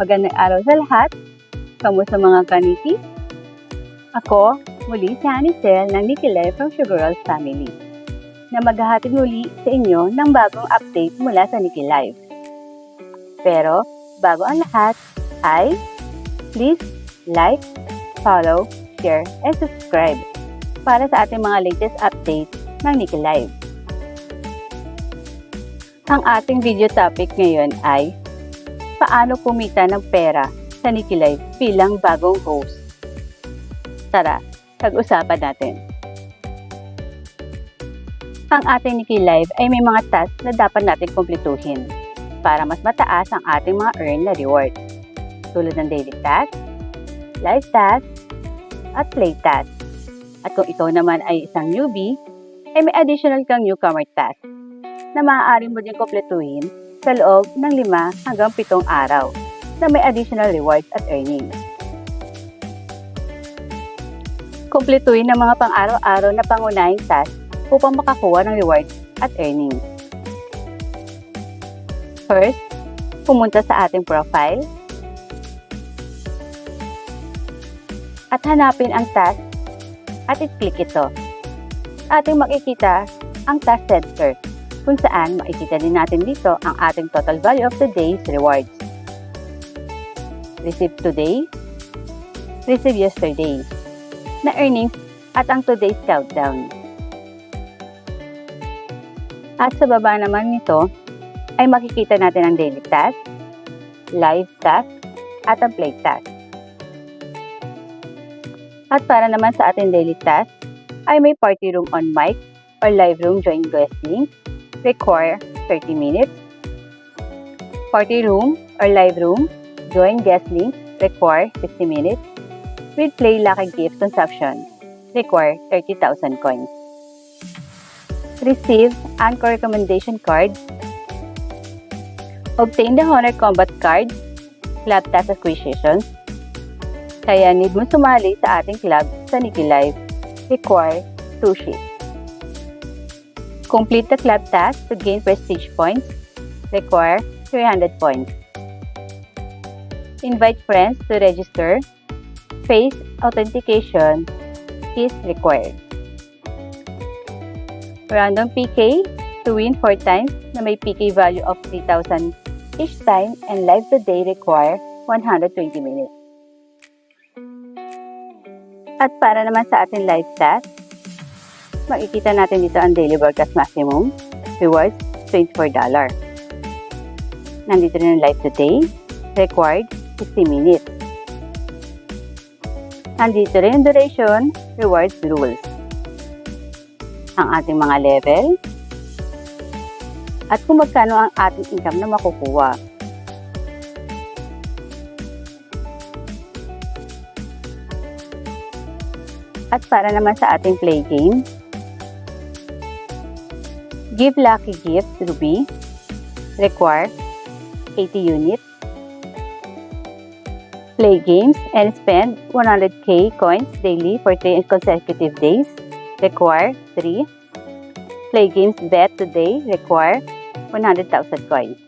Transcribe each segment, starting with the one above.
Magandang araw sa lahat. Kamusta mga kaniki? Ako, muli si Hanicel ng Nikki Life from Sugar Rolls Family na maghahatid muli sa inyo ng bagong update mula sa Nikki Life. Pero, bago ang lahat, ay please like, follow, share, and subscribe para sa ating mga latest update ng Nikki Life. Ang ating video topic ngayon ay paano kumita ng pera sa Nikki Life bilang bagong host. Tara, pag-usapan natin. Ang ating Nikki Life ay may mga tasks na dapat natin kumpletuhin para mas mataas ang ating mga earn na reward. Tulad ng daily task, live task, at play task. At kung ito naman ay isang newbie, ay may additional kang newcomer task na maaari mo din kumpletuhin sa loob ng 5 hanggang 7 araw na may additional rewards at earnings. Kumpletuhin ang mga pang-araw-araw na pangunahing task upang makakuha ng rewards at earnings. First, pumunta sa ating profile at hanapin ang task at i-click ito. Ating makikita ang task center kung saan makikita din natin dito ang ating total value of today's rewards. Receive today, receive yesterday, na earnings at ang today's countdown. At sa baba naman nito ay makikita natin ang daily task, live task, at ang play task. At para naman sa ating daily task ay may party room on mic or live room join guest link, require 30 minutes. Party room or live room join guest link, require 60 minutes. With play lucky gift consumption, require 30,000 coins. Receive Anchor Recommendation Card. Obtain the Honor Combat Card, Club Task Acquisitions. Kaya need mo sumali sa ating club sa Nikki Life, require 2 sheets. Complete the club task to gain prestige points, require 300 points. Invite friends to register, face authentication is required. Random PK to win 4 times na may PK value of 3,000 each time and live today require 120 minutes. At para naman sa ating live task, makikita natin dito ang daily broadcast maximum, rewards $24. Nandito rin ang live today, required 60 minutes. Nandito rin ang duration, rewards rules. Ang ating mga level, at kung magkano ang ating income na makukuha. At para naman sa ating play game, give lucky gift Ruby, require 80 units. Play games and spend 100k coins daily for 3 consecutive days, require 3. Play games bet today, require 100,000 coins.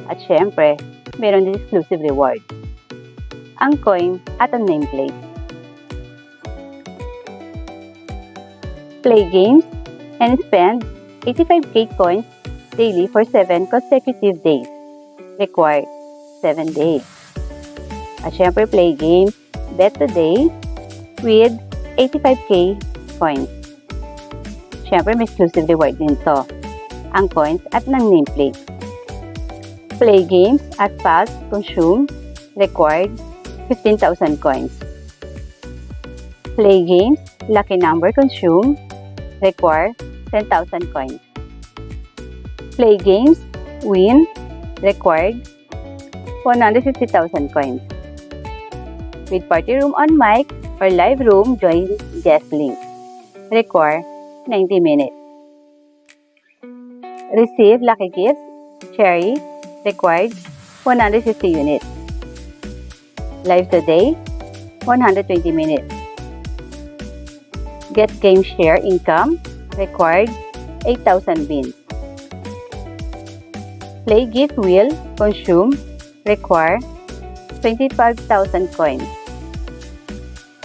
At syempre, meron din exclusive reward. Ang coin at ang nameplate. Play games and spend 85k coins daily for 7 consecutive days, required 7 days. At syempre, play games, bet today with 85k coins. Syempre, may exclusive reward din to, ang coins at ng nameplate. Play games at fast consume, required 15,000 coins. Play games, lucky number consume, require 10,000 coins. Play games, win, required 150,000 coins. With party room on mic or live room join guest link, require 90 minutes. Receive lucky gifts, cherry, required 150 units. Live today, 120 minutes. Get game share income, required 8,000 beans. Play gift wheel, consume, require 25,000 coins.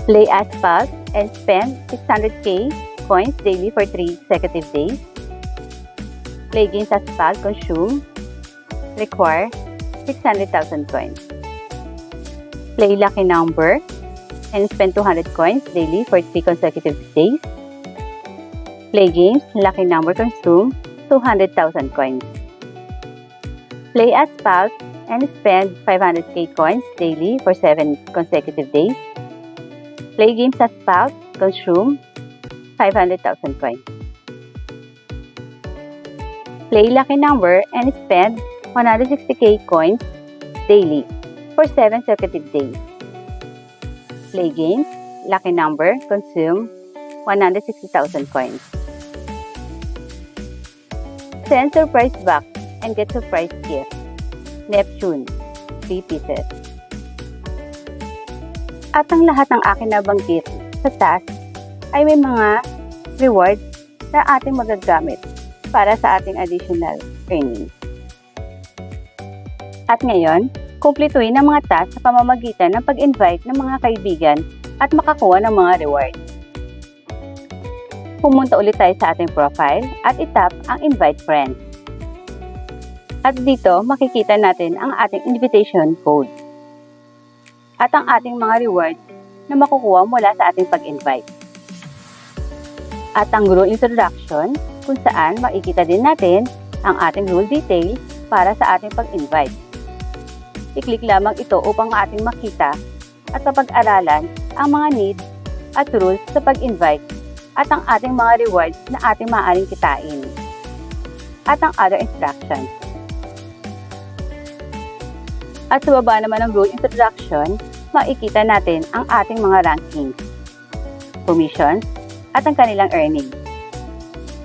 Play Asphalt and spend 600k coins daily for 3 consecutive days. Play games Asphalt, require 600,000 coins. Play Lucky Number and spend 200 coins daily for 3 consecutive days. Play games Lucky Number, 200,000 coins. Play Asphalt and spend 500k coins daily for 7 consecutive days. Play games Asphalt, 500,000 coins. Play Lucky Number and spend 160k coins daily for 7 consecutive days. Play games Lucky Number, consume 160,000 coins. Send surprise box and get surprise gift. Neptune, 3 pieces. At ang lahat ng akin nabanggit sa task ay may mga rewards na ating magagamit para sa ating additional earnings. At ngayon, kumpletuhin ang mga task sa pamamagitan ng pag-invite ng mga kaibigan at makakuha ng mga rewards. Pumunta ulit tayo sa ating profile at itap ang Invite Friends. At dito, makikita natin ang ating invitation code at ang ating mga rewards na makukuha mula sa ating pag-invite. At ang rule introduction, kung saan makikita din natin ang ating rule detail para sa ating pag-invite. I-click lamang ito upang ating makita at kapag-aralan ang mga needs at rules sa pag-invite at ang ating mga rewards na ating maaaring kitain at ang other instructions. At sa baba naman ng rule introduction, makikita natin ang ating mga rankings, commissions, at ang kanilang earnings.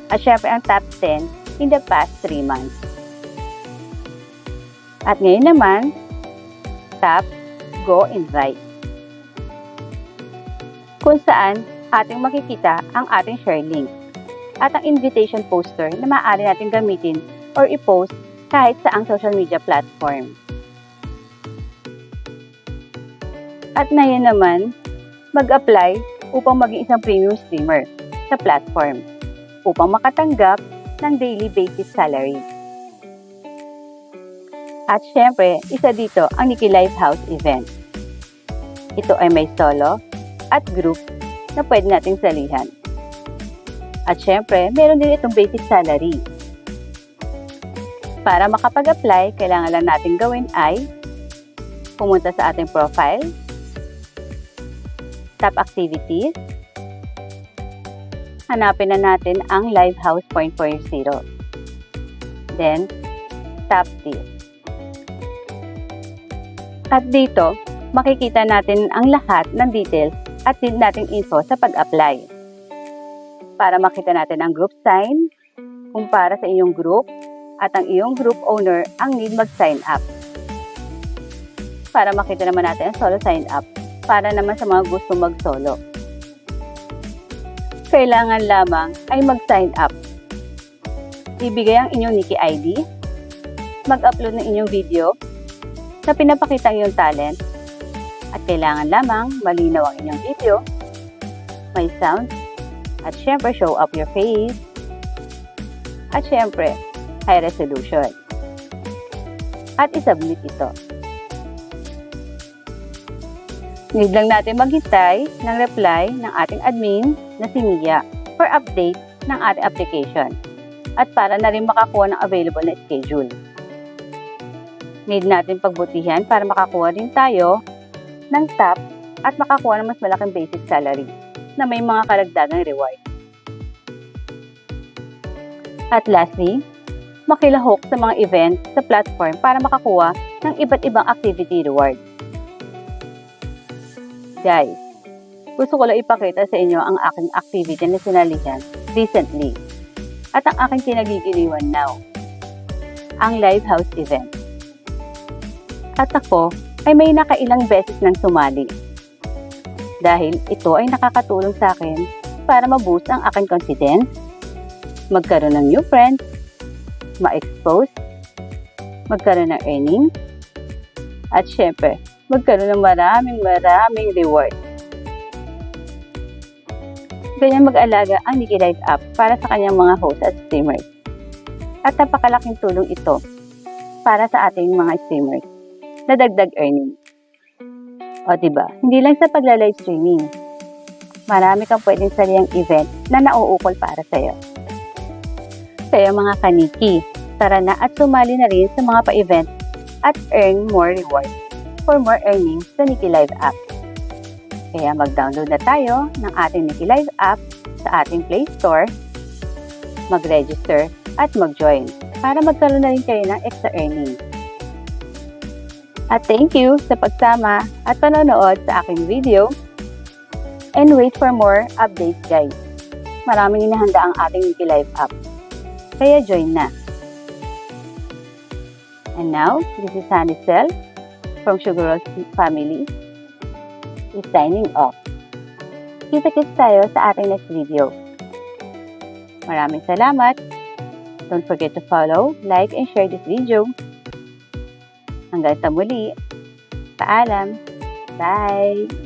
At syempre ang top 10 in the past 3 months. At ngayon naman, tap Go Invite, kung saan ating makikita ang ating share link at ang invitation poster na maaari natin gamitin or i-post kahit sa ang social media platform. At ngayon naman, mag-apply upang maging isang premium streamer sa platform upang makatanggap ng daily basis salary. At syempre, isa dito ang Nikki Lifehouse event. Ito ay may solo at group na pwede nating salihan. At syempre, meron din itong basic salary. Para makapag-apply, kailangan lang natin gawin ay pumunta sa ating profile, tap Activities, hanapin na natin ang Lifehouse 0.40. Then, tap this. At dito, makikita natin ang lahat ng details at din nating info sa pag-apply. Para makita natin ang group sign, kung para sa iyong group, at ang iyong group owner ang need mag-sign up. Para makita naman natin ang solo sign up, para naman sa mga gusto mag-solo. Kailangan lamang ay mag-sign up. Ibigay ang inyong Nikki ID, mag-upload ng inyong video na pinapakita ang iyong talent, at kailangan lamang malinaw ang inyong video, may sound, at syempre show up your face, at syempre high resolution. At isubmit ito. Need lang natin maghintay ng reply ng ating admin na si Mia for update ng ating application at para na rin makakuha ng available na schedule. Need natin pagbutihan para makakuha din tayo ng top at makakuha ng mas malaking basic salary na may mga karagdagang reward. At lastly, makilahok sa mga event sa platform para makakuha ng iba't ibang activity reward. Guys, gusto ko lang ipakita sa inyo ang aking activity na sinalihan recently at ang aking kinagigiliwan now, ang Lifehouse event. At ako ay may nakailang beses nang sumali dahil ito ay nakakatulong sa akin para ma-boost ang aking confidence, magkaroon ng new friends, ma-expose, magkaroon ng earnings, at syempre, magkaroon ng maraming reward. Ganyan mag-alaga ang Nikki Live app para sa kanyang mga host at streamers. At napakalaking tulong ito para sa ating mga streamers na dagdag earning. O diba, hindi lang sa pagla-live streaming. Marami kang pwedeng saliyang event na nauukol para sa'yo. Kaya mga kaniki, tara na at sumali na rin sa mga pa-event at earn more rewards for more earnings sa Nikki Live app. Kaya mag-download na tayo ng ating Nikki Live app sa ating Play Store, mag-register at mag-join para magkaroon na rin kayo ng extra earnings. At thank you sa pagsama at panonood sa aking video, and wait for more updates guys. Maraming inahanda ang ating Nikki Live app. Kaya join na. And now, this is Hanisel from Sugar Rolls Family is signing off. Kita-kits tayo sa ating next video. Maraming salamat. Don't forget to follow, like, and share this video. Hanggang sa muli. Paalam. Bye!